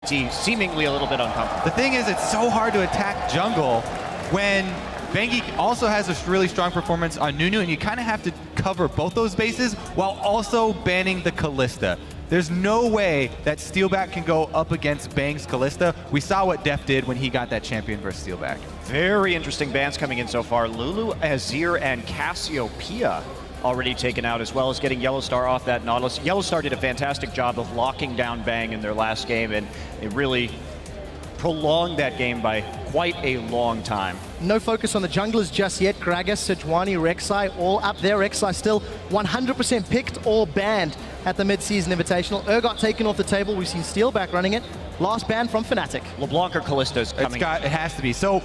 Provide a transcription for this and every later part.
SKT seemingly a little bit uncomfortable. The thing is, it's so hard to attack jungle when Bengi also has a really strong performance on Nunu, and you kind of have to cover both those bases while also banning the Kalista. There's no way that Steelback can go up against Bang's Kalista. We saw what Def did when he got that champion versus Steelback. Very interesting bans coming in so far. Lulu, Azir, and Cassiopeia already taken out, as well as getting Yellowstar off that Nautilus. Yellowstar did a fantastic job of locking down Bang in their last game, and it really prolonged that game by quite a long time. No focus on the junglers just yet. Gragas, Sejuani, Rek'Sai, all up there. Rek'Sai still 100% picked or banned at the mid-season invitational. Urgot taken off the table. We've seen Steelback running it. Last ban from Fnatic. LeBlanc or Kalista's coming. It has to be. So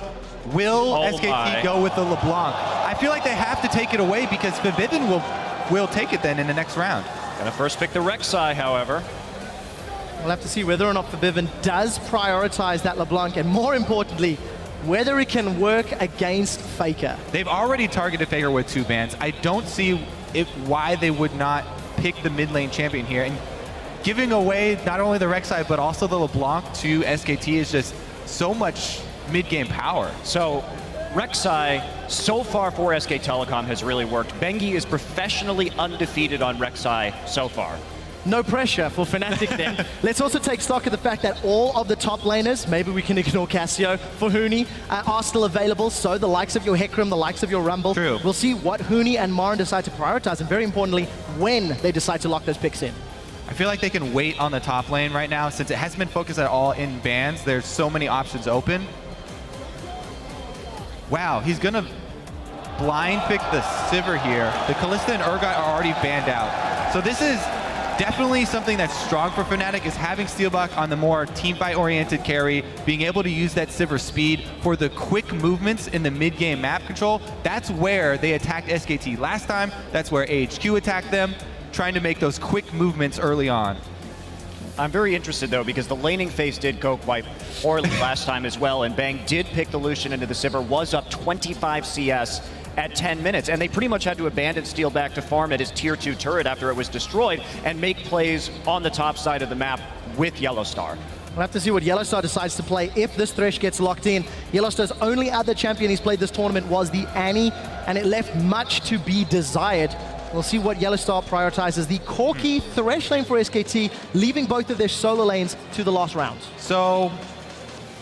will SKT go with the LeBlanc? I feel like they have to take it away because Vivivin will take it then in the next round. Gonna first pick the Rek'Sai, however. We'll have to see whether or not Vivivin does prioritize that LeBlanc, and more importantly, whether it can work against Faker. They've already targeted Faker with 2 bans. I don't see why they would not pick the mid lane champion here. And giving away not only the Rek'Sai, but also the LeBlanc to SKT is just so much mid-game power. So Rek'Sai, so far for SK Telecom, has really worked. Bengi is professionally undefeated on Rek'Sai so far. No pressure for Fnatic then. Let's also take stock of the fact that all of the top laners, maybe we can ignore Cassio for Huni, are still available. So the likes of your Hecarim, the likes of your Rumble. True. We'll see what Huni and Marin decide to prioritize, and very importantly, when they decide to lock those picks in. I feel like they can wait on the top lane right now since it hasn't been focused at all in bans. There's so many options open. Wow, he's gonna blind pick the Sivir here. The Kalista and Urgot are already banned out. So this is definitely something that's strong for Fnatic, is having Steelback on the more teamfight-oriented carry, being able to use that Sivir speed for the quick movements in the mid-game map control. That's where they attacked SKT last time. That's where AHQ attacked them, trying to make those quick movements early on. I'm very interested, though, because the laning phase did go quite poorly last time as well, and Bang did pick the Lucian into the Sivir, was up 25 CS at 10 minutes, and they pretty much had to abandon Steelback to farm at his tier 2 turret after it was destroyed and make plays on the top side of the map with Yellowstar. We'll have to see what Yellowstar decides to play if this Thresh gets locked in. Yellowstar's only other champion he's played this tournament was the Annie, and it left much to be desired. We'll see what Yellowstar prioritizes. The Corki Thresh lane for SKT, leaving both of their solo lanes to the last rounds. So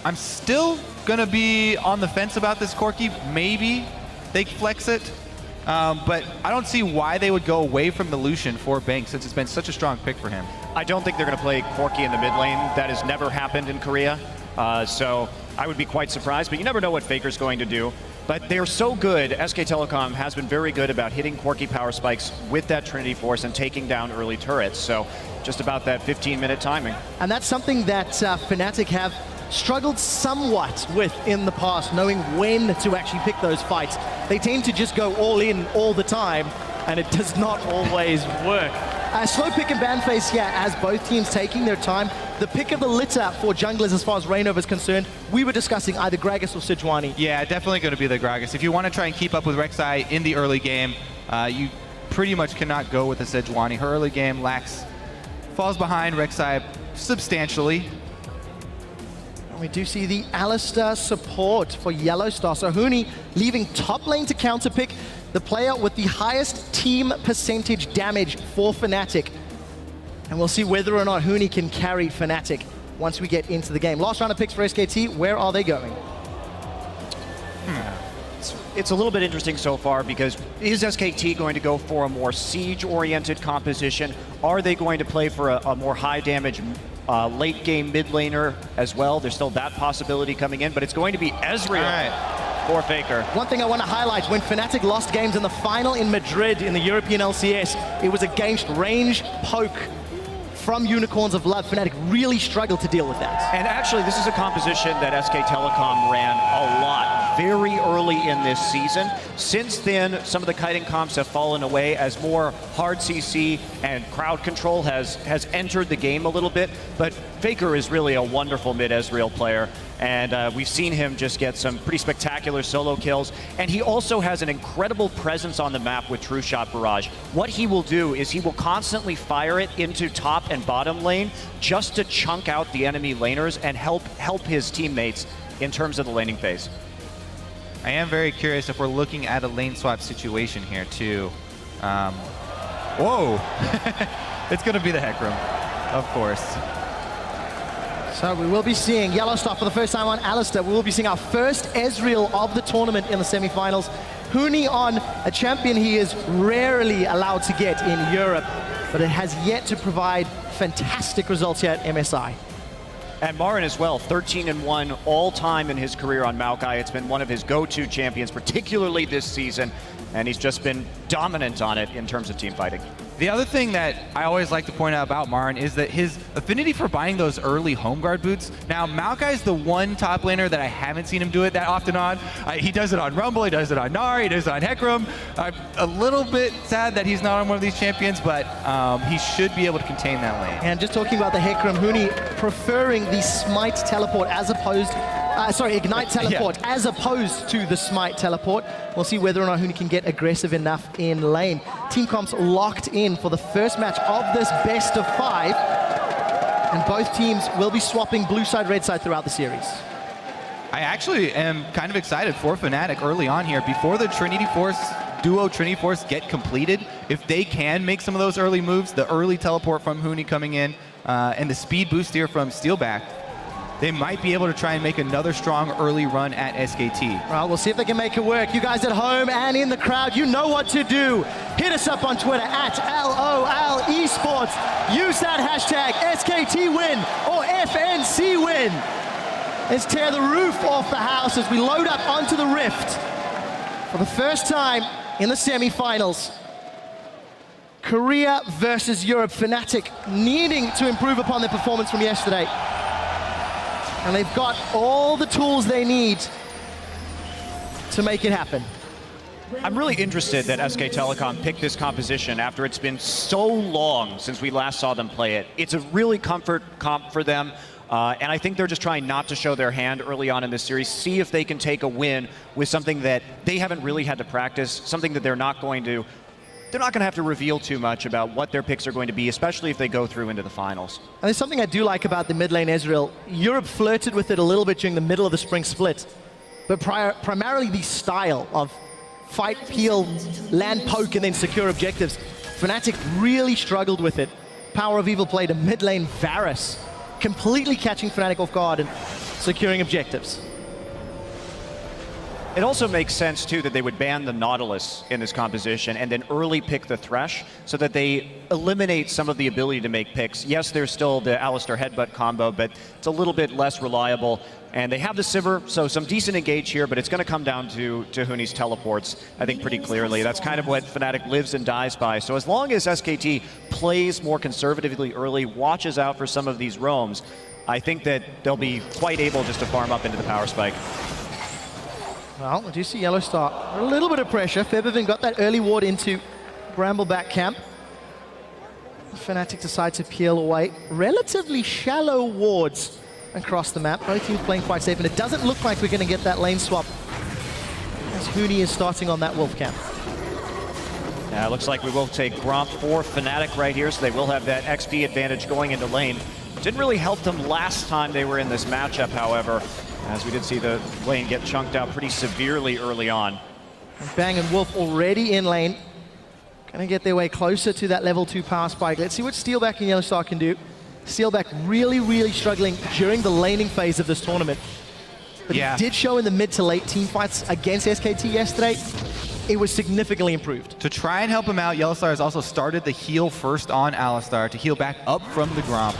I'm still gonna be on the fence about this Corki. Maybe they flex it, but I don't see why they would go away from the Lucian for Bang since it's been such a strong pick for him. I don't think they're going to play Corki in the mid lane. That has never happened in Korea, so I would be quite surprised, but you never know what Faker's going to do. But they're so good, SK Telecom has been very good about hitting Corki power spikes with that Trinity Force and taking down early turrets, so just about that 15-minute timing. And that's something that Fnatic have struggled somewhat with in the past, knowing when to actually pick those fights. They tend to just go all in all the time, and it does not always work. Slow pick and ban phase here as both teams taking their time. The pick of the litter for junglers as far as Reignover is concerned, we were discussing either Gragas or Sejuani. Yeah, definitely going to be the Gragas. If you want to try and keep up with Rek'Sai in the early game, you pretty much cannot go with the Sejuani. Her early game falls behind Rek'Sai substantially. We do see the Alistar support for Yellowstar. So Huni leaving top lane to counterpick, the player with the highest team percentage damage for Fnatic. And we'll see whether or not Huni can carry Fnatic once we get into the game. Last round of picks for SKT, where are they going? It's a little bit interesting so far because is SKT going to go for a more siege-oriented composition? Are they going to play for a more high-damage late game mid laner as well? There's still that possibility coming in, but it's going to be Ezreal for Faker. One thing I want to highlight, when Fnatic lost games in the final in Madrid in the European LCS, it was against range poke from Unicorns of Love. Fnatic really struggled to deal with that. And actually, this is a composition that SK Telecom ran a lot very early in this season. Since then, some of the kiting comps have fallen away as more hard CC and crowd control has entered the game a little bit. But Faker is really a wonderful mid-Ezreal player. And we've seen him just get some pretty spectacular solo kills. And he also has an incredible presence on the map with True Shot Barrage. What he will do is he will constantly fire it into top and in bottom lane just to chunk out the enemy laners and help his teammates in terms of the laning phase. I am very curious if we're looking at a lane swap situation here too. Whoa! It's going to be the Heck Room, of course. So we will be seeing Yellowstar for the first time on Alistair. We will be seeing our first Ezreal of the tournament in the semifinals. Huni on a champion he is rarely allowed to get in Europe, but it has yet to provide fantastic results here at MSI. And Marin as well, 13-1 all-time in his career on Maokai. It's been one of his go-to champions, particularly this season, and he's just been dominant on it in terms of team fighting. The other thing that I always like to point out about Marin is that his affinity for buying those early home guard boots. Now, Maokai is the one top laner that I haven't seen him do it that often on. He does it on Rumble, he does it on Nari, he does it on Heckroom. I'm a little bit sad that he's not on one of these champions, but he should be able to contain that lane. And just talking about the Heckroom, Huni preferring the Smite teleport as opposed, Ignite teleport as opposed to the Smite teleport. We'll see whether or not Huni can get aggressive enough in lane. Team Comp's locked in for the first match of this best of 5. And both teams will be swapping blue side, red side throughout the series. I actually am kind of excited for Fnatic early on here. Before the Trinity Force, duo Trinity Force get completed, if they can make some of those early moves, the early teleport from Huni coming in, and the speed boost here from Steelback, they might be able to try and make another strong early run at SKT. Well, we'll see if they can make it work. You guys at home and in the crowd, you know what to do. Hit us up on Twitter at LOL Esports. Use that hashtag SKT win or FNC win. Let's tear the roof off the house as we load up onto the Rift. For the first time in the semifinals, Korea versus Europe. Fnatic needing to improve upon their performance from yesterday. And they've got all the tools they need to make it happen. I'm really interested that SK Telecom picked this composition after it's been so long since we last saw them play it. It's a really comfort comp for them, and I think they're just trying not to show their hand early on in this series, see if they can take a win with something that they haven't really had to practice, something that they're not going to have to reveal too much about what their picks are going to be, especially if they go through into the finals. And there's something I do like about the mid lane Ezreal. Europe flirted with it a little bit during the middle of the spring split, but primarily the style of fight, peel, land poke, and then secure objectives. Fnatic really struggled with it. Power of Evil played a mid lane Varus, completely catching Fnatic off guard and securing objectives. It also makes sense, too, that they would ban the Nautilus in this composition and then early pick the Thresh so that they eliminate some of the ability to make picks. Yes, there's still the Alistair Headbutt combo, but it's a little bit less reliable. And they have the Sivir, so some decent engage here, but it's going to come down to Huni's teleports, I think, pretty clearly. That's kind of what Fnatic lives and dies by. So as long as SKT plays more conservatively early, watches out for some of these roams, I think that they'll be quite able just to farm up into the power spike. Well, we do see Yellowstar. A little bit of pressure. Febiven got that early ward into Brambleback camp. Fnatic decide to peel away. Relatively shallow wards across the map. Both teams playing quite safe, and it doesn't look like we're going to get that lane swap as Huni is starting on that Wolf camp. Yeah, it looks like we will take Gromp for Fnatic right here, so they will have that XP advantage going into lane. Didn't really help them last time they were in this matchup, however, as we did see the lane get chunked out pretty severely early on. And Bang and Wolf already in lane. Gonna get their way closer to that level 2 power spike. Let's see what Steelback and Yellowstar can do. Steelback really struggling during the laning phase of this tournament. But he did show in the mid to late team fights against SKT yesterday. It was significantly improved. To try and help him out, Yellowstar has also started the heal first on Alistar to heal back up from the Gromp.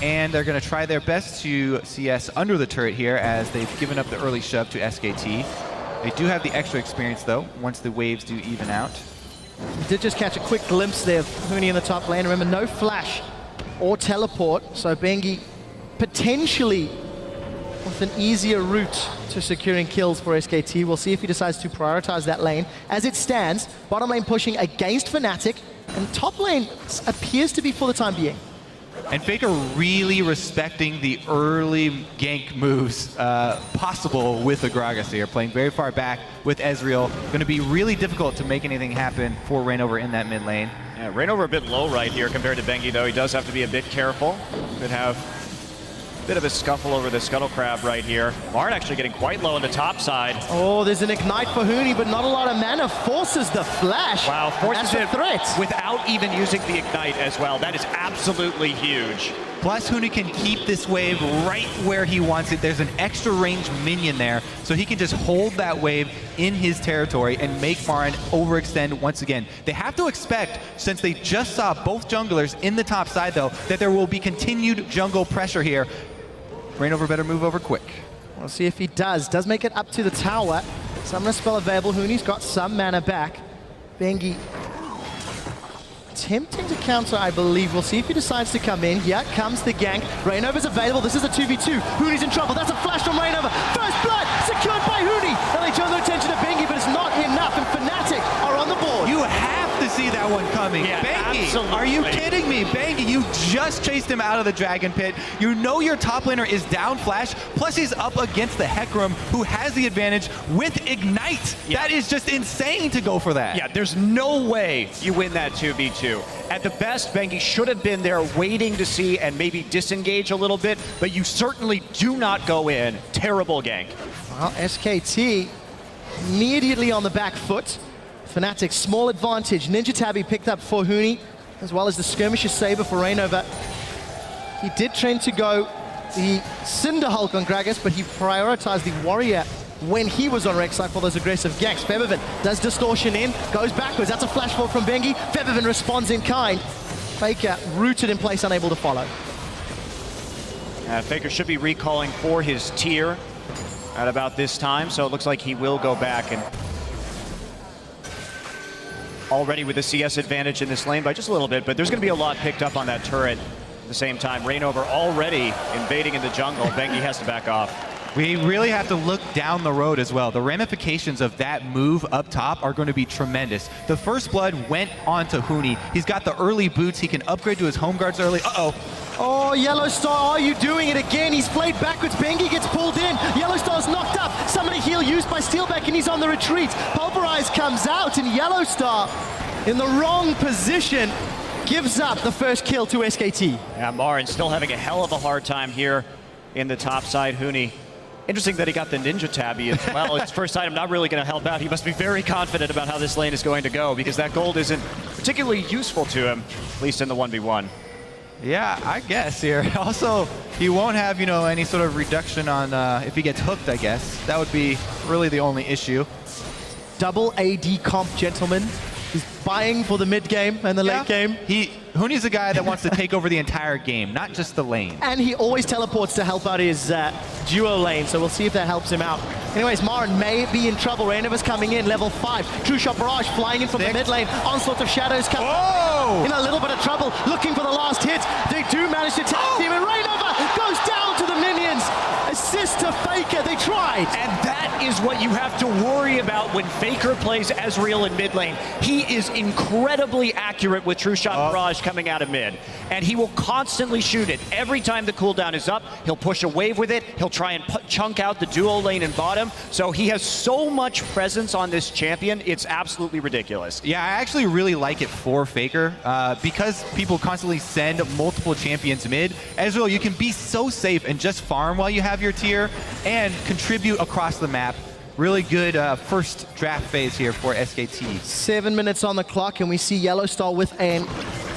And they're going to try their best to CS under the turret here as they've given up the early shove to SKT. They do have the extra experience, though, once the waves do even out. We did just catch a quick glimpse there of Huni in the top lane. Remember, no flash or teleport, so Bengi potentially with an easier route to securing kills for SKT. We'll see if he decides to prioritize that lane. As it stands, bottom lane pushing against Fnatic, and top lane appears to be for the time being. And Faker really respecting the early gank moves possible with the Gragas here, playing very far back with Ezreal. Going to be really difficult to make anything happen for Reignover in that mid lane. Yeah, Reignover a bit low right here compared to Bengi, though. He does have to be a bit careful. Could have a bit of a scuffle over the Scuttle Crab right here. Marn actually getting quite low on the top side. Oh, there's an Ignite for Huni, but not a lot of mana. Forces the flash. Wow, forces it it threat. without even using the Ignite as well. That is absolutely huge. Plus, Huni can keep this wave right where he wants it. There's an extra range minion there, so he can just hold that wave in his territory and make Marin overextend once again. They have to expect, since they just saw both junglers in the top side though, that there will be continued jungle pressure here. Reignover better move over quick. We'll see if he does. Does make it up to the tower. Summoner spell available. Huni's got some mana back. Bengi attempting to counter, I believe. We'll see if he decides to come in. Here comes the gank. Reignover's available. This is a 2v2. Huni's in trouble. That's a flash from Reignover. First blood secured by Huni. And they turn their attention to Bengi, but it's not enough. And Fnatic are on the board. You have to see that one coming. Yeah, Bengi, absolutely. are you kidding me? Bengi, you just chased him out of the Dragon Pit. You know your top laner is down flash, plus he's up against the Hecarim, who has the advantage with Ignite. Yeah. That is just insane to go for that. Yeah, there's no way you win that 2v2. At the best, Bengi should have been there waiting to see and maybe disengage a little bit, but you certainly do not go in. Terrible gank. Well, SKT immediately on the back foot. Fnatic, small advantage. Ninja Tabby picked up for Huni, as well as the Skirmisher Saber for Reignover. He did train to go the Cinder Hulk on Gragas, but he prioritized the Warrior when he was on Rek'Sai for those aggressive ganks. Febiven does distortion in, goes backwards. That's a flash fall from Bengi. Febiven responds in kind. Faker rooted in place, unable to follow. Faker should be recalling for his tier at about this time, so it looks like he will go back and already with the CS advantage in this lane by just a little bit, but there's going to be a lot picked up on that turret at the same time. Reignover already invading in the jungle. Bengi has to back off. We really have to look down the road as well. The ramifications of that move up top are going to be tremendous. The first blood went on to Huni. He's got the early boots. He can upgrade to his home guards early. Uh-oh. Oh, Yellowstar, are you doing it again? He's played backwards. Bengi gets pulled in. Yellowstar's knocked up. Somebody heal used by Steelback, and he's on the retreat. Pulverize comes out, and Yellowstar, in the wrong position, gives up the first kill to SKT. Yeah, Marin still having a hell of a hard time here in the top side. Huni, interesting that he got the Ninja Tabby as well. It's first item not really going to help out. He must be very confident about how this lane is going to go, because that gold isn't particularly useful to him, at least in the 1v1. Yeah, I guess here. Also, he won't have, you know, any sort of reduction on if he gets hooked, I guess. That would be really the only issue. Double AD comp, gentlemen. He's buying for the mid game and the late game. Huni's a guy that wants to take over the entire game, not just the lane. And he always teleports to help out his duo lane, so we'll see if that helps him out. Anyways, Marin may be in trouble. Reignover's coming in, level 5. True Shot Barrage flying in from the mid lane. Onslaught of Shadows coming in a little bit of trouble, looking for the last hit. They do manage to tag team, and Reignover goes down to the minions. Assist to Faker, they tried. And that is what you have to worry about when Faker plays Ezreal in mid lane. He is incredibly accurate with True Shot Barrage coming out of mid. And he will constantly shoot it. Every time the cooldown is up, he'll push a wave with it. He'll try and chunk out the duo lane and bottom. So he has so much presence on this champion, it's absolutely ridiculous. Yeah, I actually really like it for Faker because people constantly send multiple champions mid. Ezreal, you can be so safe and just farm while you have your tier and contribute across the map. Really good first draft phase here for SKT. 7 minutes on the clock, and we see Yellowstar with an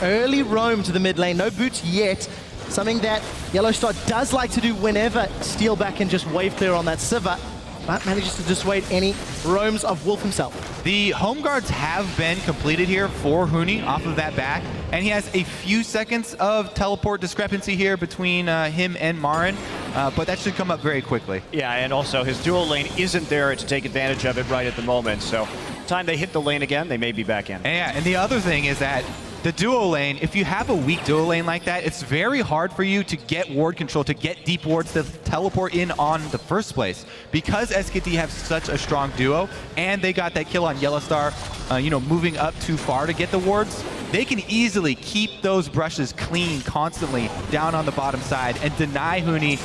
early roam to the mid lane. No boots yet. Something that Yellowstar does like to do whenever Steelback can just wave clear on that Sivir, but manages to dissuade any roams of Wolf himself. The home guards have been completed here for Huni off of that back, and he has a few seconds of teleport discrepancy here between him and Marin, but that should come up very quickly. Yeah, and also his dual lane isn't there to take advantage of it right at the moment, so time they hit the lane again, they may be back in. And yeah, and the other thing is that the duo lane, if you have a weak duo lane like that, it's very hard for you to get ward control, to get deep wards to teleport in on the first place. Because SKT have such a strong duo, and they got that kill on Yellowstar, you know, moving up too far to get the wards, they can easily keep those brushes clean constantly down on the bottom side and deny Huni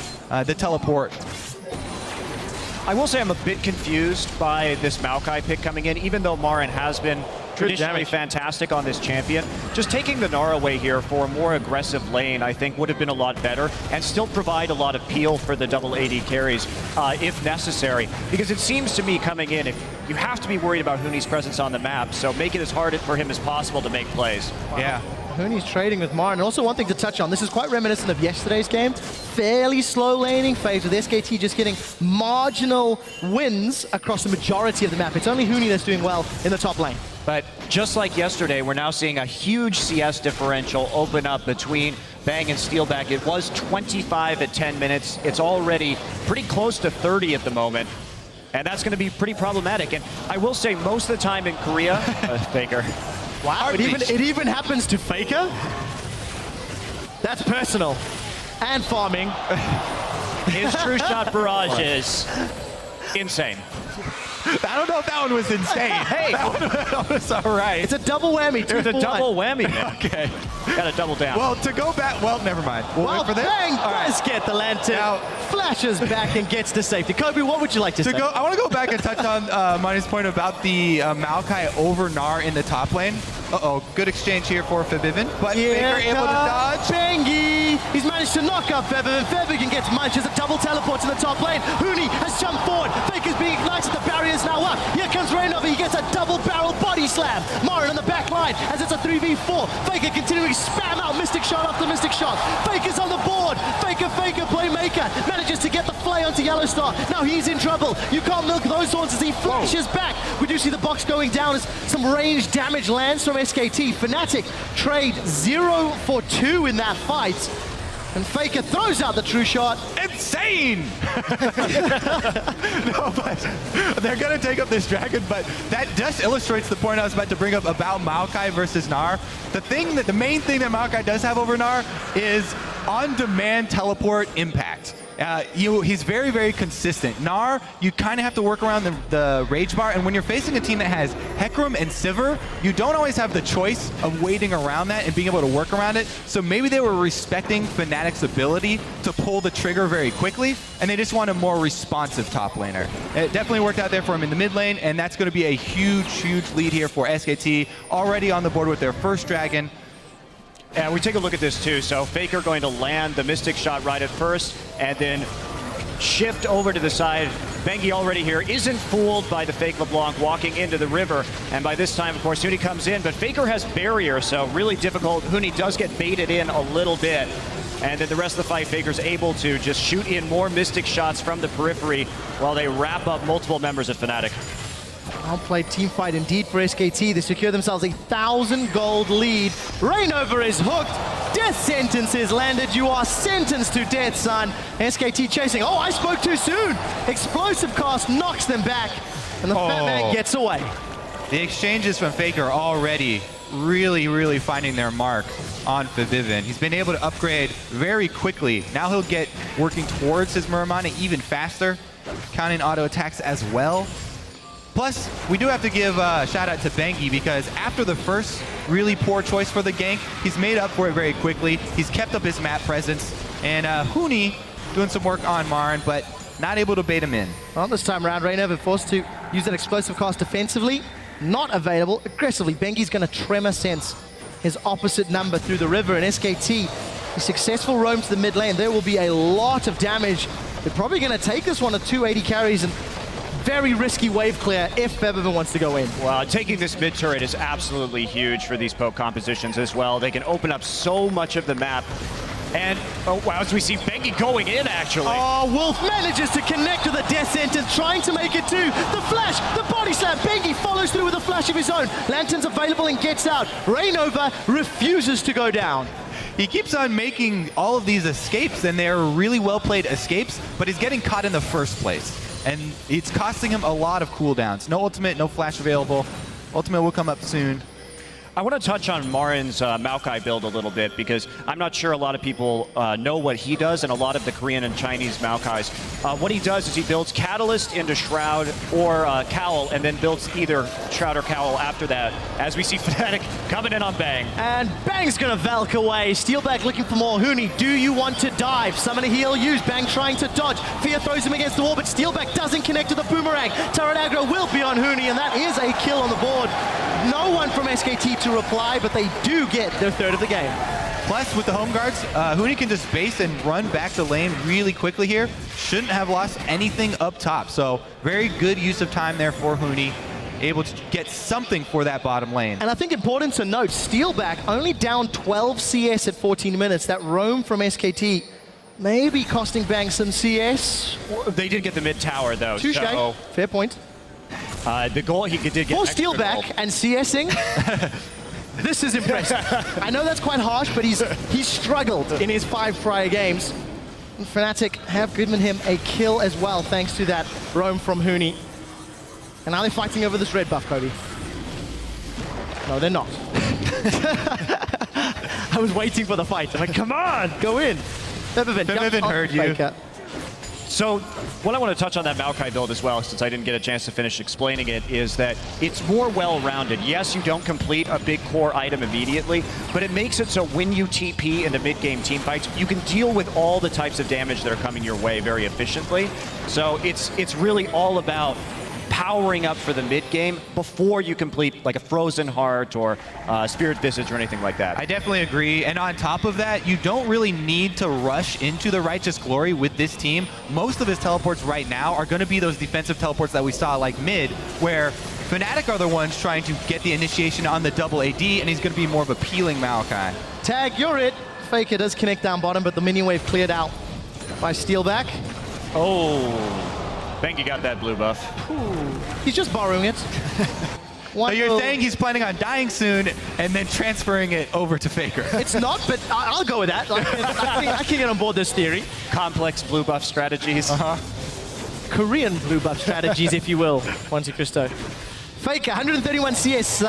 the teleport. I will say I'm a bit confused by this Maokai pick coming in, even though Marin has been traditionally fantastic on this champion. Just taking the Gnar away here for a more aggressive lane, I think, would have been a lot better and still provide a lot of peel for the double AD carries if necessary. Because it seems to me coming in, if you have to be worried about Huni's presence on the map, so make it as hard for him as possible to make plays. Wow. Yeah. Huni's trading with Marin. And also one thing to touch on, this is quite reminiscent of yesterday's game. Fairly slow laning phase with SKT just getting marginal wins across the majority of the map. It's only Huni that's doing well in the top lane. But just like yesterday, we're now seeing a huge CS differential open up between Bang and Steelback. It was 25 at 10 minutes. It's already pretty close to 30 at the moment. And that's going to be pretty problematic. And I will say most of the time in Korea, Faker. Wow, it even happens to Faker? That's personal. And farming. His true shot barrage is insane. I don't know if that one was insane. Hey, that was all right. It's a double whammy. It's a double whammy, man. Okay. Got to double down. Well, to go back, well, never mind. We'll wait for this. Bang does get the lantern. Now, flashes back and gets to safety. Kobe, what would you like to say? I want to go back and touch on Money's point about the Maokai over Gnar in the top lane. Uh-oh, good exchange here for Febiven, but Faker able to dodge. Bengi! He's managed to knock up Febiven. Febiven gets munched as a double teleport to the top lane. Huni has jumped forward. Faker's being ignited. The barrier's now up. Here comes Rainova. He gets a double barrel body slam. Marin on the back line as it's a 3v4. Faker continuing to spam out Mystic Shot after Mystic Shot. Faker's on the board. Faker, playmaker. Manages to get the flay onto Yellowstar. Now he's in trouble. You can't milk those horns as he flashes back. We do see the box going down as some range damage lands from SKT. Fnatic trade 0 for 2 in that fight. And Faker throws out the true shot. Insane! No, but they're going to take up this dragon, but that just illustrates the point I was about to bring up about Maokai versus Gnar. The main thing that Maokai does have over Gnar is on-demand teleport impact. He's very, very consistent. Gnar, you kind of have to work around the rage bar, and when you're facing a team that has Hecarim and Sivir, you don't always have the choice of waiting around that and being able to work around it. So maybe they were respecting Fnatic's ability to pull the trigger very quickly, and they just want a more responsive top laner. It definitely worked out there for him in the mid lane, and that's going to be a huge, huge lead here for SKT, already on the board with their first dragon. And we take a look at this too. So Faker going to land the Mystic Shot right at first and then shift over to the side. Bengi already here isn't fooled by the fake LeBlanc walking into the river. And by this time, of course, Huni comes in, but Faker has barrier, so really difficult. Huni does get baited in a little bit. And then the rest of the fight, Faker's able to just shoot in more Mystic Shots from the periphery while they wrap up multiple members of Fnatic. Well-played team fight indeed for SKT. They secure themselves a 1,000 gold lead. Rainover is hooked. Death sentence is landed. You are sentenced to death, son. SKT chasing. Oh, I spoke too soon. Explosive cast knocks them back, and the fat man gets away. The exchanges from Faker are already really, really finding their mark on Febiven. He's been able to upgrade very quickly. Now he'll get working towards his Muramana even faster, counting auto attacks as well. Plus, we do have to give a shout out to Bengi because after the first really poor choice for the gank, he's made up for it very quickly. He's kept up his map presence. And Huni doing some work on Marin, but not able to bait him in. Well, this time around, Rainover forced to use that explosive cast defensively. Not available. Aggressively, Bengi's going to Tremor Sense his opposite number through the river. And SKT, a successful roam to the mid lane. There will be a lot of damage. They're probably going to take this one at 280 carries and very risky wave clear if Febiven wants to go in. Well, taking this mid turret is absolutely huge for these poke compositions as well. They can open up so much of the map. And, oh wow, as we see Bengi going in, actually. Oh, Wolf manages to connect to the death sentence, trying to make it two. The flash, the body slam. Bengi follows through with a flash of his own. Lantern's available and gets out. Rainover refuses to go down. He keeps on making all of these escapes, and they're really well-played escapes, but he's getting caught in the first place. And it's costing him a lot of cooldowns. No ultimate, no flash available. Ultimate will come up soon. I want to touch on Marin's Maokai build a little bit because I'm not sure a lot of people know what he does, and a lot of the Korean and Chinese Maokais. What he does is he builds Catalyst into Shroud or Cowl, and then builds either Shroud or Cowl after that, as we see Fnatic coming in on Bang. And Bang's gonna Valk away. Steelback looking for more. Huni, do you want to dive? Summon a heal used. Bang trying to dodge. Fear throws him against the wall, but Steelback doesn't connect to the boomerang. Turret aggro will be on Huni, and that is a kill on the board. No one from SKT to reply, but they do get their third of the game. Plus, with the home guards, Huni can just base and run back the lane really quickly here. Shouldn't have lost anything up top. So very good use of time there for Huni. Able to get something for that bottom lane. And I think important to note, Steelback only down 12 CS at 14 minutes. That roam from SKT maybe costing Bang some CS. They did get the mid tower though. Touche. So, fair point. the goal he did get For extra Steelback gold. and CSing, this is impressive. I know that's quite harsh, but he's struggled in his 5 prior games. And Fnatic have given him a kill as well, thanks to that roam from Huni. And now they're fighting over this red buff, Cody. No, they're not. I was waiting for the fight. I'm like, come on, go in. Febiven heard you. Faker. So what I want to touch on that Maokai build as well, since I didn't get a chance to finish explaining it, is that it's more well-rounded. Yes, you don't complete a big core item immediately, but it makes it so when you TP into mid-game team fights, you can deal with all the types of damage that are coming your way very efficiently. So it's really all about powering up for the mid-game before you complete like a Frozen Heart or Spirit Visage or anything like that. I definitely agree, and on top of that, you don't really need to rush into the Righteous Glory with this team. Most of his teleports right now are going to be those defensive teleports that we saw like mid, where Fnatic are the ones trying to get the initiation on the double AD, and he's going to be more of a peeling Maokai. Tag, you're it. Faker does connect down bottom, but the minion wave cleared out by Steelback. Oh, Bengi got that blue buff. He's just borrowing it. So you're saying he's planning on dying soon and then transferring it over to Faker? It's not, but I'll go with that. I can get on board this theory. Complex blue buff strategies. Korean blue buff strategies, if you will, Monte Cristo. Faker, 131 CS,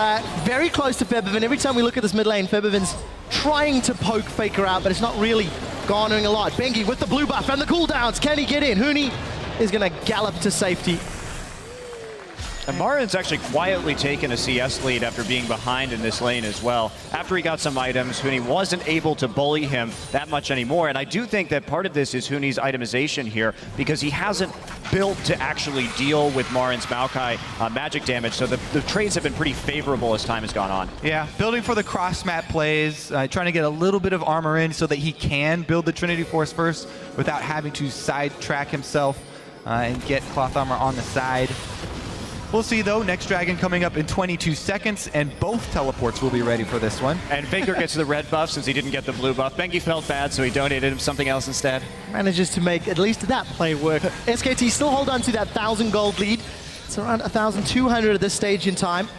very close to Febiven. Every time we look at this mid lane, Febiven's trying to poke Faker out, but it's not really garnering a lot. Bengi with the blue buff and the cooldowns. Can he get in? Huni is going to gallop to safety. And Marin's actually quietly taken a CS lead after being behind in this lane as well. After he got some items, Huni wasn't able to bully him that much anymore. And I do think that part of this is Huni's itemization here, because he hasn't built to actually deal with Marin's Maokai magic damage. So the trades have been pretty favorable as time has gone on. Yeah, building for the cross-map plays, trying to get a little bit of armor in so that he can build the Trinity Force first without having to sidetrack himself and get cloth armor on the side. We'll see, though. Next dragon coming up in 22 seconds, and both teleports will be ready for this one. And Faker gets the red buff since he didn't get the blue buff. Bengi felt bad, so he donated him something else instead. Manages to make at least that play work. SKT still hold on to that 1,000 gold lead. It's around 1,200 at this stage in time.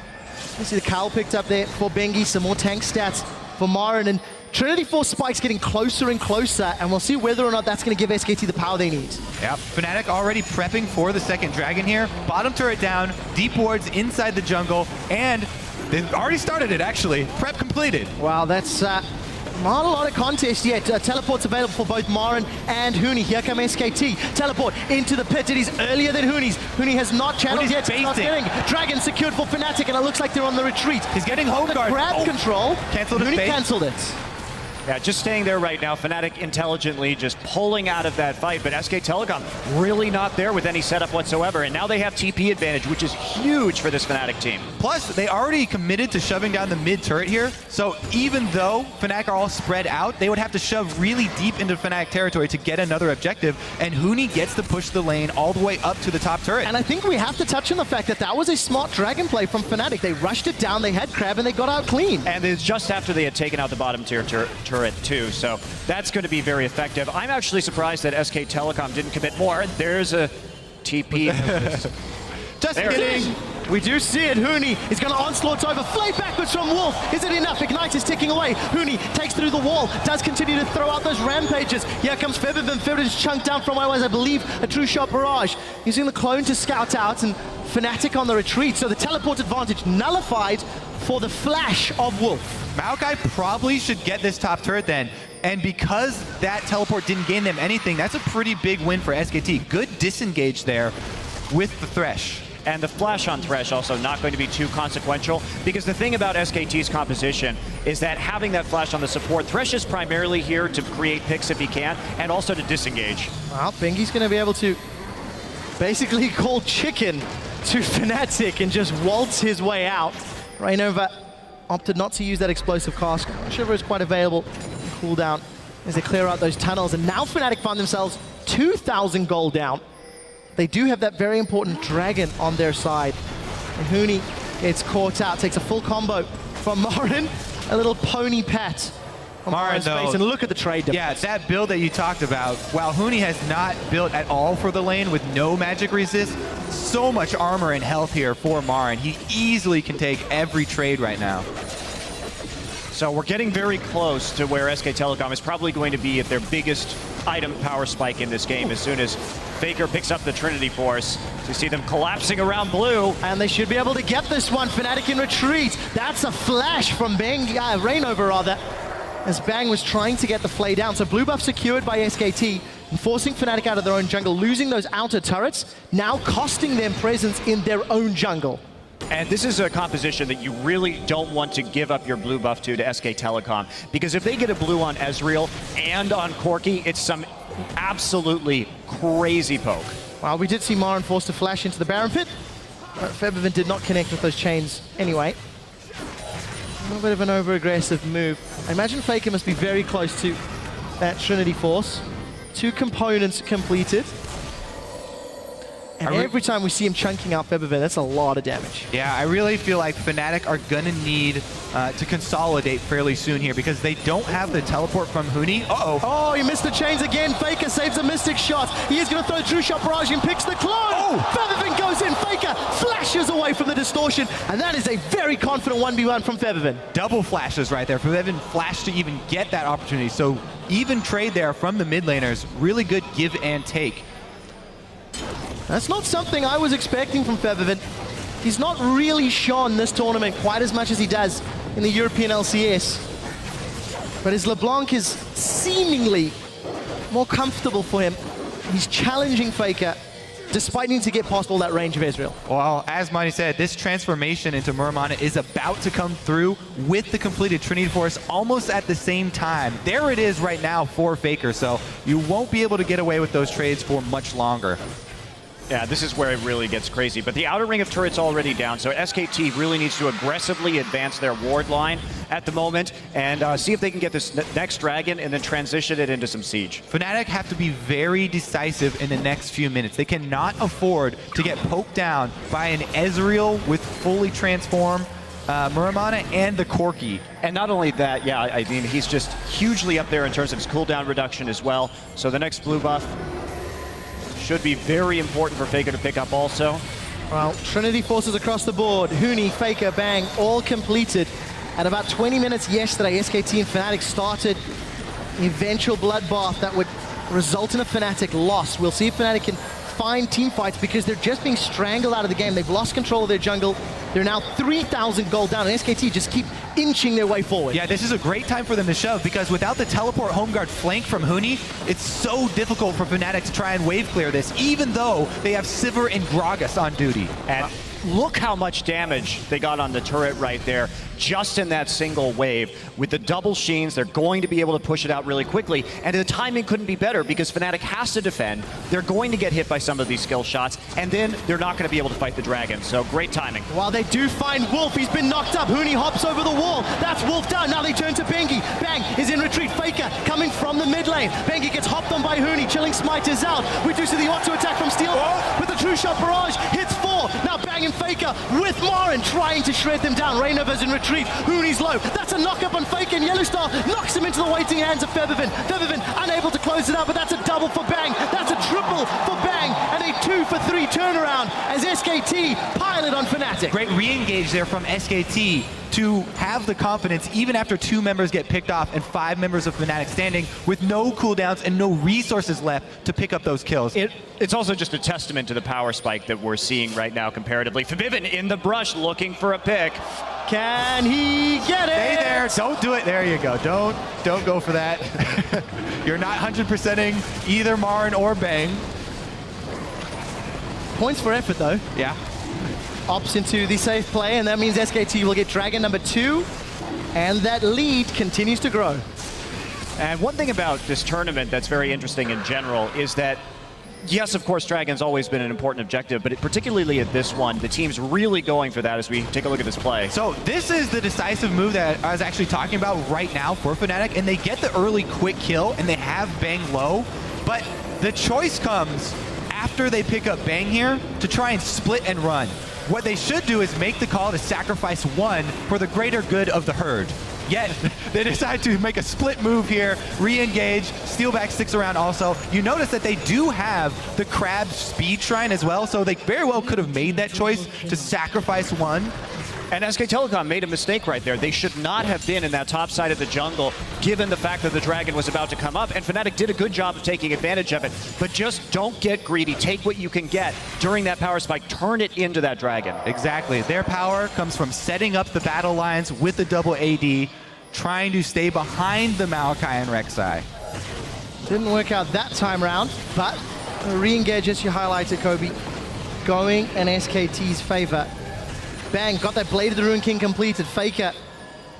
You see the cowl picked up there for Bengi, some more tank stats for Marin, and Trinity Force spikes getting closer and closer, and we'll see whether or not that's going to give SKT the power they need. Yep, Fnatic already prepping for the second dragon here. Bottom turret down, deep wards inside the jungle, and they've already started it, actually. Prep completed. Wow, that's not a lot of contest yet. Teleports available for both Marin and Huni. Here come SKT. Teleport into the pit. It is earlier than Huni's. Huni has not channeled yet. Not getting. Dragon secured for Fnatic, and it looks like they're on the retreat. He's getting home guard. Grab control. Canceled his Huni bait. canceled it. Yeah, just staying there right now. Fnatic intelligently just pulling out of that fight, but SK Telecom really not there with any setup whatsoever. And now they have TP advantage, which is huge for this Fnatic team. Plus, they already committed to shoving down the mid turret here. So even though Fnatic are all spread out, they would have to shove really deep into Fnatic territory to get another objective. And Huni gets to push the lane all the way up to the top turret. And I think we have to touch on the fact that that was a smart dragon play from Fnatic. They rushed it down, they had Crab, and they got out clean. And it's just after they had taken out the bottom tier turret too, so that's going to be very effective. I'm actually surprised that SK Telecom didn't commit more. There's a TP. Just there kidding. We do see it. Huni is going to onslaught over. Flay backwards from Wolf. Is it enough? Ignite is ticking away. Huni takes through the wall. Does continue to throw out those rampages. Here comes Febiven. Febiven's chunked down from what was, I believe, a true shot barrage. Using the clone to scout out, and Fnatic on the retreat. So the teleport advantage nullified for the flash of Wolf. Maokai probably should get this top turret then. And because that teleport didn't gain them anything, that's a pretty big win for SKT. Good disengage there with the Thresh. And the flash on Thresh also not going to be too consequential, because the thing about SKT's composition is that having that flash on the support, Thresh is primarily here to create picks if he can, and also to disengage. Well, Bengi's going to be able to basically call chicken to Fnatic and just waltz his way out. Rainova opted not to use that explosive cask. Shiver is quite available in cooldown as they clear out those tunnels, and now Fnatic find themselves 2,000 gold down. They do have that very important dragon on their side. And Huni gets caught out, takes a full combo from Marin. A little pony pat on Marin's face, and look at the trade difference. Yeah, that build that you talked about, while Huni has not built at all for the lane with no magic resist, so much armor and health here for Marin. He easily can take every trade right now. So we're getting very close to where SK Telecom is probably going to be at their biggest item power spike in this game as soon as Faker picks up the Trinity Force. You see them collapsing around blue. And they should be able to get this one. Fnatic in retreat. That's a flash from Rainova rather, as Bang was trying to get the Flay down. So blue buff secured by SKT, and forcing Fnatic out of their own jungle, losing those outer turrets, now costing them presence in their own jungle. And this is a composition that you really don't want to give up your blue buff to SK Telecom, because if they get a blue on Ezreal and on Corki, it's some absolutely crazy poke. Well, we did see Marin forced to flash into the Baron pit, but Febiven did not connect with those chains anyway. A little bit of an over-aggressive move. I imagine Faker must be very close to that Trinity Force. 2 components completed. And every time we see him chunking out Febiven, that's a lot of damage. Yeah, I really feel like Fnatic are gonna need to consolidate fairly soon here, because they don't have the teleport from Huni. Uh-oh. Oh, he missed the chains again. Faker saves a Mystic shot. He is going to throw True Shot Barrage and picks the clone. Oh. Febiven goes in. Faker flashes away from the distortion, and that is a very confident 1v1 from Febiven. Double flashes right there. Febiven flashed to even get that opportunity. So even trade there from the mid laners. Really good give and take. That's not something I was expecting from Febiven. He's not really shone this tournament quite as much as he does in the European LCS. But his LeBlanc is seemingly more comfortable for him. He's challenging Faker, despite needing to get past all that range of Ezreal. Well, as Monty said, this transformation into Muramana is about to come through with the completed Trinity Force almost at the same time. There it is right now for Faker, so you won't be able to get away with those trades for much longer. Yeah, this is where it really gets crazy. But the outer ring of turrets already down, so SKT really needs to aggressively advance their ward line at the moment and see if they can get this next dragon and then transition it into some siege. Fnatic have to be very decisive in the next few minutes. They cannot afford to get poked down by an Ezreal with fully transformed Muramana and the Corki. And not only that, yeah, I mean, he's just hugely up there in terms of his cooldown reduction as well. So the next blue buff should be very important for Faker to pick up also. Well, Trinity Forces across the board. Huni, Faker, Bang, all completed. At about 20 minutes yesterday, SKT and Fnatic started the eventual bloodbath that would result in a Fnatic loss. We'll see if Fnatic can find team fights, because they're just being strangled out of the game. They've lost control of their jungle. They're now 3,000 gold down, and SKT just keep inching their way forward. Yeah, this is a great time for them to shove, because without the teleport home guard flank from Huni, it's so difficult for Fnatic to try and wave clear this, even though they have Sivir and Gragas on duty. And look how much damage they got on the turret right there, just in that single wave. With the double sheens, they're going to be able to push it out really quickly, and the timing couldn't be better, because Fnatic has to defend. They're going to get hit by some of these skill shots, and then they're not going to be able to fight the dragon, so great timing. While they do find Wolf, he's been knocked up. Huni hops over the wall. That's Wolf down. Now they turn to Bengi. Bang is in retreat. Faker coming from the mid lane. Bengi gets hopped on by Huni. Chilling Smite is out. We do see the auto attack from Steel with the True Shot Barrage. Hits 4. Now Bang and Faker with Marin trying to shred them down. Rainova's in retreat. Huni's low. That's a knock up on Faker, and Yellowstar knocks him into the waiting hands of Febiven. Febiven unable to close it out, but that's a double for Bang. That's a triple for Bang, and a 2 for 3 turnaround as SKT pilot on Fnatic. Great re-engage there from SKT to have the confidence even after 2 members get picked off and 5 members of Fnatic standing with no cooldowns and no resources left to pick up those kills. It's also just a testament to the power spike that we're seeing right now comparatively. Forbidden in the brush looking for a pick. Can he get it? Stay there, don't do it. There you go. Don't go for that. You're not 100%ing either Marin or Bang. Points for effort though. Yeah. Opts into the safe play, and that means SKT will get Dragon number 2, and that lead continues to grow. And one thing about this tournament that's very interesting in general is that, yes, of course, Dragon's always been an important objective, but particularly at this one, the team's really going for that as we take a look at this play. So this is the decisive move that I was actually talking about right now for Fnatic, and they get the early quick kill, and they have Bang low, but the choice comes after they pick up Bang here to try and split and run. What they should do is make the call to sacrifice 1 for the greater good of the herd. Yet, they decide to make a split move here, re-engage, Steelback sticks around also. You notice that they do have the Crab Speed Shrine as well, so they very well could have made that choice to sacrifice 1. And SK Telecom made a mistake right there. They should not have been in that top side of the jungle, given the fact that the Dragon was about to come up. And Fnatic did a good job of taking advantage of it. But just don't get greedy. Take what you can get during that power spike. Turn it into that Dragon. Exactly. Their power comes from setting up the battle lines with the double AD, trying to stay behind the Maokai and Rek'Sai. Didn't work out that time round, but a re-engage, as you highlighted, Kobe, going in SKT's favor. Bang, got that Blade of the Ruin King completed. Faker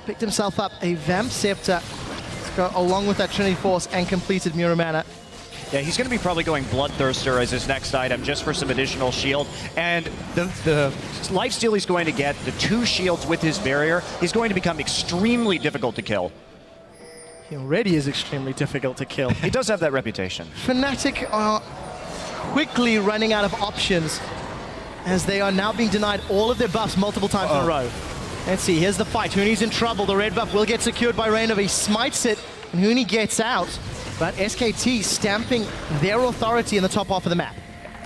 picked himself up a Vamp Scepter. Let's go along with that Trinity Force and completed Muramana. Yeah, he's going to be probably going Bloodthirster as his next item just for some additional shield. And the lifesteal he's going to get, the 2 shields with his barrier, he's going to become extremely difficult to kill. He already is extremely difficult to kill. He does have that reputation. Fnatic are quickly running out of options as they are now being denied all of their buffs multiple times in a row. Let's see, here's the fight. Huni's in trouble. The red buff will get secured by Reynova. He smites it, and Huni gets out. But SKT stamping their authority in the top half of the map.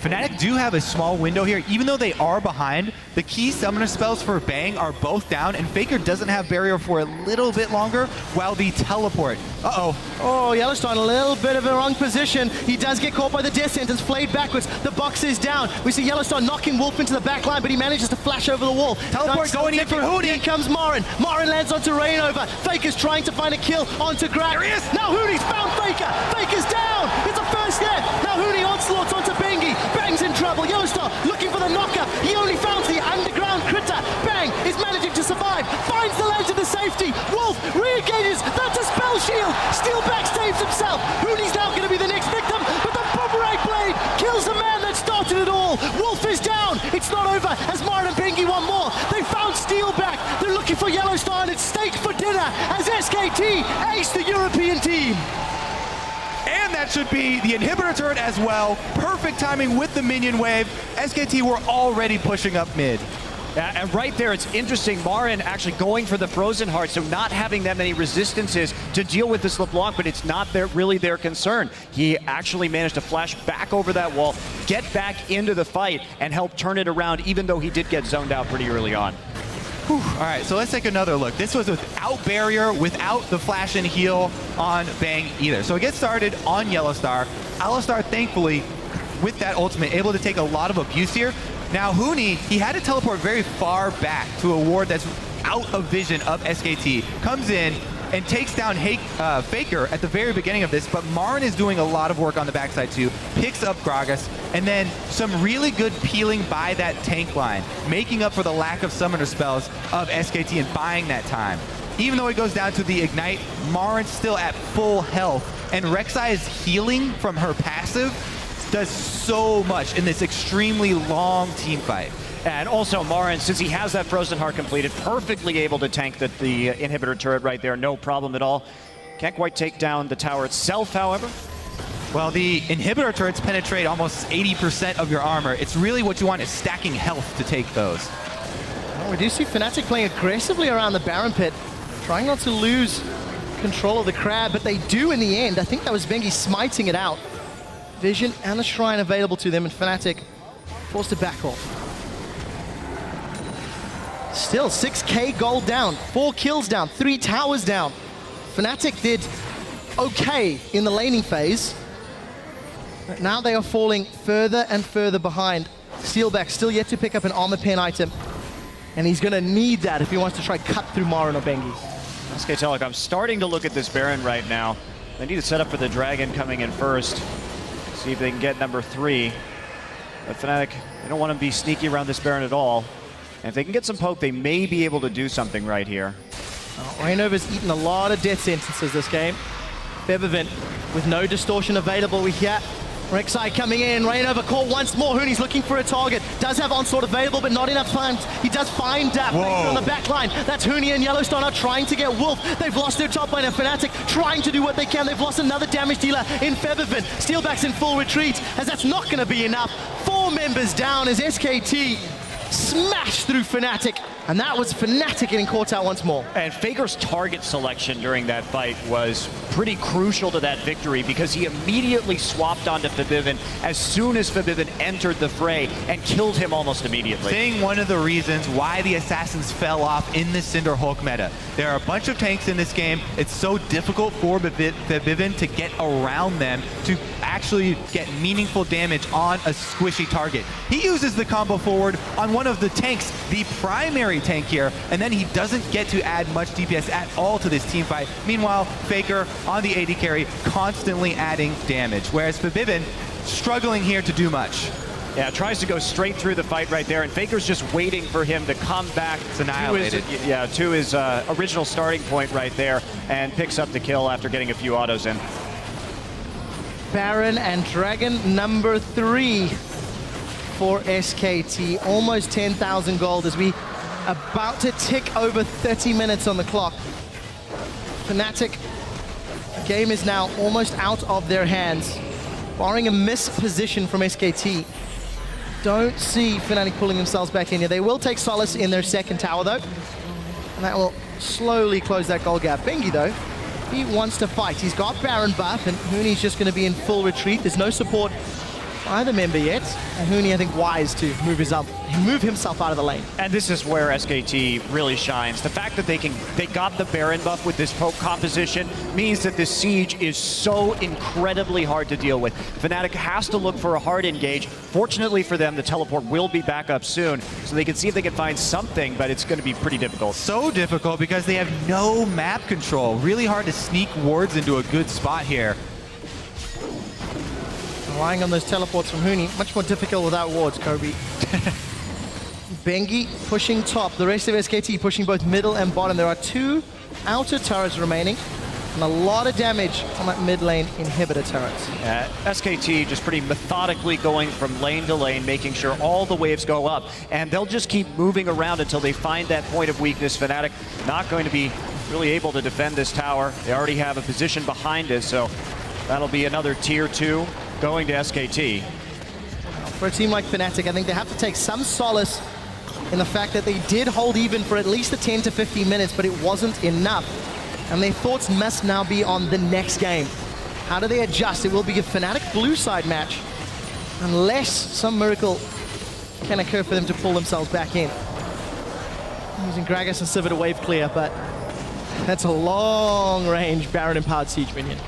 Fnatic do have a small window here. Even though they are behind, the key summoner spells for Bang are both down, and Faker doesn't have barrier for a little bit longer, while the teleport. Uh-oh. Oh, Yellowstone, a little bit of a wrong position. He does get caught by the death sentence, flayed backwards. The box is down. We see Yellowstone knocking Wolf into the back line, but he manages to flash over the wall. Teleport going in for Huni. Here comes Marin. Marin lands onto Reynova. Faker's trying to find a kill onto Grab. There he is. Now Huni's found Faker. Faker's down. It's a first hit. Now Huni onslaughts onto Bengi. Bang's in trouble. Yellowstone looking for the knocker. He only found the underground critter. Bang is managing to survive. Finds the ledge of the safety. Wolf re-engages. That's a spell shield. Steelback saves himself. Huni's now going to be the next victim, but the boomerang blade kills the man that started it all. Wolf is down. It's not over as Marin and Bengi want more. They found Steelback. They're looking for Yellowstone. It's steak for dinner as SKT ace the European team. And that should be the inhibitor turret as well. Perfect timing with the minion wave. SKT were already pushing up mid. And right there, it's interesting, Marin actually going for the Frozen Heart, so not having that many resistances to deal with this LeBlanc, but it's not really their concern. He actually managed to flash back over that wall, get back into the fight, and help turn it around, even though he did get zoned out pretty early on. All right, so let's take another look. This was without barrier, without the flash and heal on Bang either. So it gets started on Yellowstar. Alistar, thankfully, with that ultimate, able to take a lot of abuse here. Now, Huni, he had to teleport very far back to a ward that's out of vision of SKT. Comes in and takes down Faker at the very beginning of this, but Marin is doing a lot of work on the backside too. Picks up Gragas, and then some really good peeling by that tank line, making up for the lack of summoner spells of SKT and buying that time. Even though it goes down to the Ignite, Marin's still at full health, and Rek'Sai's healing from her passive does so much in this extremely long team fight. And also Marin, since he has that Frozen Heart completed, perfectly able to tank the inhibitor turret right there, no problem at all. Can't quite take down the tower itself, however. Well, the inhibitor turrets penetrate almost 80% of your armor. It's really what you want is stacking health to take those. Well, we do see Fnatic playing aggressively around the Baron Pit, trying not to lose control of the Crab, but they do in the end. I think that was Bengi smiting it out. Vision and the Shrine available to them, and Fnatic Forced to back off. Still 6k gold down, 4 kills down, 3 towers down. Fnatic did okay in the laning phase. But now they are falling further and further behind. Steelback still yet to pick up an armor pen item. And he's going to need that if he wants to try cut through Marin or Bengi. SK Telecom starting to look at this Baron right now. They need to set up for the Dragon coming in first. See if they can get number 3. But Fnatic, they don't want to be sneaky around this Baron at all. And if they can get some poke, they may be able to do something right here. Rainover's eaten a lot of death sentences this game. Feathervin with no distortion available. We hear Rek'Sai coming in. Rainover caught once more. Hooney's looking for a target. Does have onslaught available, but not enough time. He does find Faker on the back line. That's Hooney and Yellowstone are trying to get Wolf. They've lost their top lane. Fnatic trying to do what they can. They've lost another damage dealer in Feathervin. Steelback's in full retreat, as that's not going to be enough. 4 members down as SKT smashed through Fnatic. And that was Fnatic getting caught out once more. And Faker's target selection during that fight was pretty crucial to that victory because he immediately swapped onto Fabivin as soon as Fabivin entered the fray and killed him almost immediately. Saying one of the reasons why the Assassins fell off in the Cinder Hulk meta. There are a bunch of tanks in this game. It's so difficult for Fabivin to get around them to actually get meaningful damage on a squishy target. He uses the combo forward on one of the tanks, the primary tank here, and then he doesn't get to add much DPS at all to this team fight. Meanwhile, Faker on the AD carry constantly adding damage, whereas Fabivin struggling here to do much. Yeah, tries to go straight through the fight right there, and Faker's just waiting for him to come back to his original starting point right there, and picks up the kill after getting a few autos in. Baron and Dragon number 3 for SKT. Almost 10,000 gold as we about to tick over 30 minutes on the clock. Fnatic, the game is now almost out of their hands. Barring a missed position from SKT, don't see Fnatic pulling themselves back in here. They will take solace in their second tower though, and that will slowly close that gold gap. Bengi though, he wants to fight. He's got Baron buff, and Hooney's just going to be in full retreat. There's no support for either member yet, and Hooney, I think, wise to move himself out of the lane. And this is where SKT really shines. The fact that they got the Baron buff with this poke composition means that this siege is so incredibly hard to deal with. Fnatic has to look for a hard engage. Fortunately for them, the teleport will be back up soon, so they can see if they can find something, but it's going to be pretty difficult. So difficult because they have no map control. Really hard to sneak wards into a good spot here. Relying on those teleports from Hooney, much more difficult without wards, Kobe. Bengi pushing top, the rest of SKT pushing both middle and bottom. There are 2 outer turrets remaining, and a lot of damage on that mid lane inhibitor turrets. SKT just pretty methodically going from lane to lane, making sure all the waves go up, and they'll just keep moving around until they find that point of weakness. Fnatic not going to be really able to defend this tower. They already have a position behind it, so that'll be another tier 2 going to SKT. For a team like Fnatic, I think they have to take some solace in the fact that they did hold even for at least the 10 to 15 minutes, but it wasn't enough. And their thoughts must now be on the next game. How do they adjust? It will be a Fnatic blue side match, unless some miracle can occur for them to pull themselves back in. Using Gragas and Sivir to wave clear, but that's a long range Baron empowered siege minion.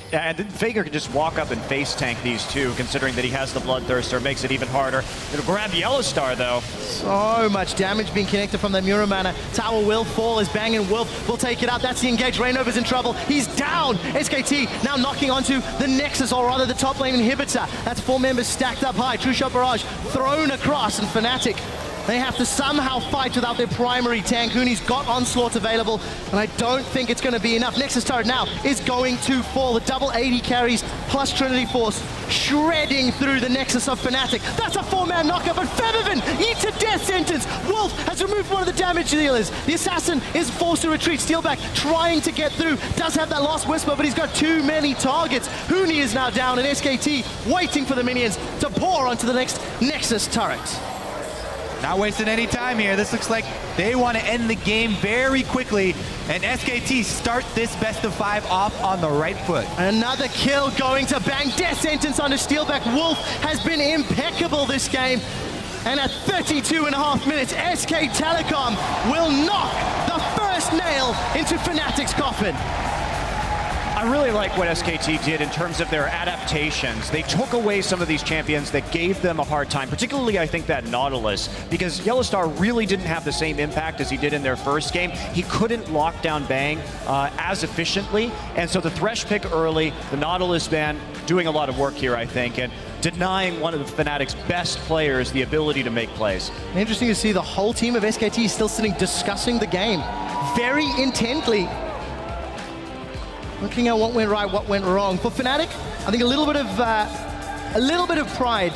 Yeah, and Faker can just walk up and face tank these two, considering that he has the Bloodthirster. Makes it even harder. It'll grab Yellowstar, though. So much damage being connected from the Muramana. Tower will fall as Bang and Wolf will take it out. That's the engage. Rainover's in trouble. He's down. SKT now knocking onto the Nexus, or rather the top lane inhibitor. That's 4 members stacked up high. True Shot Barrage thrown across, and Fnatic, they have to somehow fight without their primary tank. Hooney's got Onslaught available, and I don't think it's going to be enough. Nexus turret now is going to fall. The double 80 carries plus Trinity Force shredding through the Nexus of Fnatic. That's a 4-man knockup, but Feathervin eats a death sentence. Wolf has removed one of the damage dealers. The Assassin is forced to retreat. Steelback trying to get through. Does have that last Whisper, but he's got too many targets. Hooney is now down, and SKT waiting for the minions to pour onto the next Nexus turret. Not wasting any time here. This looks like they want to end the game very quickly, and SKT start this best of 5 off on the right foot. Another kill going to Bang. Death sentence onto Steelback. Wolf has been impeccable this game. And at 32.5 minutes, SK Telecom will knock the first nail into Fnatic's coffin. I really like what SKT did in terms of their adaptations. They took away some of these champions that gave them a hard time, particularly I think that Nautilus, because Yellowstar really didn't have the same impact as he did in their first game. He couldn't lock down Bang as efficiently, and so the Thresh pick early, the Nautilus ban doing a lot of work here, I think, and denying one of the Fnatic's best players the ability to make plays. Interesting to see the whole team of SKT still sitting discussing the game very intently. Looking at what went right, what went wrong. For Fnatic, I think a little bit of pride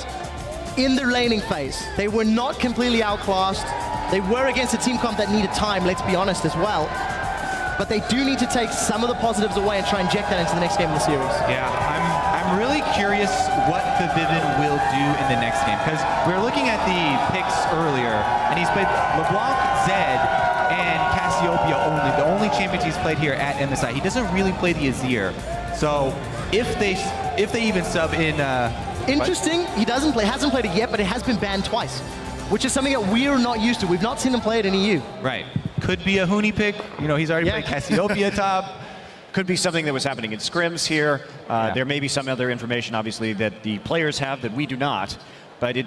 in their laning phase. They were not completely outclassed. They were against a team comp that needed time, let's be honest, as well. But they do need to take some of the positives away and try and inject that into the next game of the series. Yeah, I'm really curious what the Vivid will do in the next game, because we were looking at the picks earlier, and he's played LeBlanc, Zed, and Cassiopeia only. The only champions he's played here at MSI. He doesn't really play the Azir. So if they even sub in... Interesting, he hasn't played it yet, but it has been banned twice, which is something that we're not used to. We've not seen him play it in EU. Right. Could be a Huni pick. You know, he's already played Cassiopeia top. Could be something that was happening in scrims here. There may be some other information, obviously, that the players have that we do not. But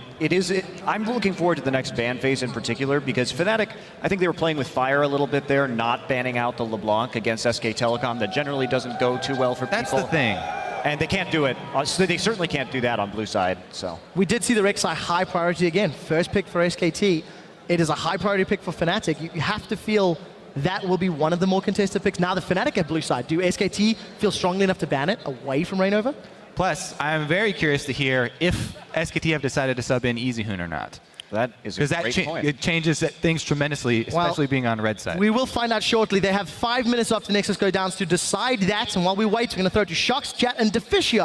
I'm looking forward to the next ban phase in particular, because Fnatic, I think they were playing with fire a little bit there, not banning out the LeBlanc against SK Telecom. That generally doesn't go too well for people. That's the thing. And they can't do it. So they certainly can't do that on blue side. So we did see the Rek'Sai high priority again. First pick for SKT. It is a high priority pick for Fnatic. You have to feel that will be one of the more contested picks. Now the Fnatic at blue side. Do SKT feel strongly enough to ban it away from Rainover? Plus, I'm very curious to hear if SKT have decided to sub in EasyHoon or not. That is a great point. It changes things tremendously, especially being on red side. We will find out shortly. They have 5 minutes after Nexus go down to decide that. And while we wait, we're going to throw it to Shocks, Chat, and Deficio.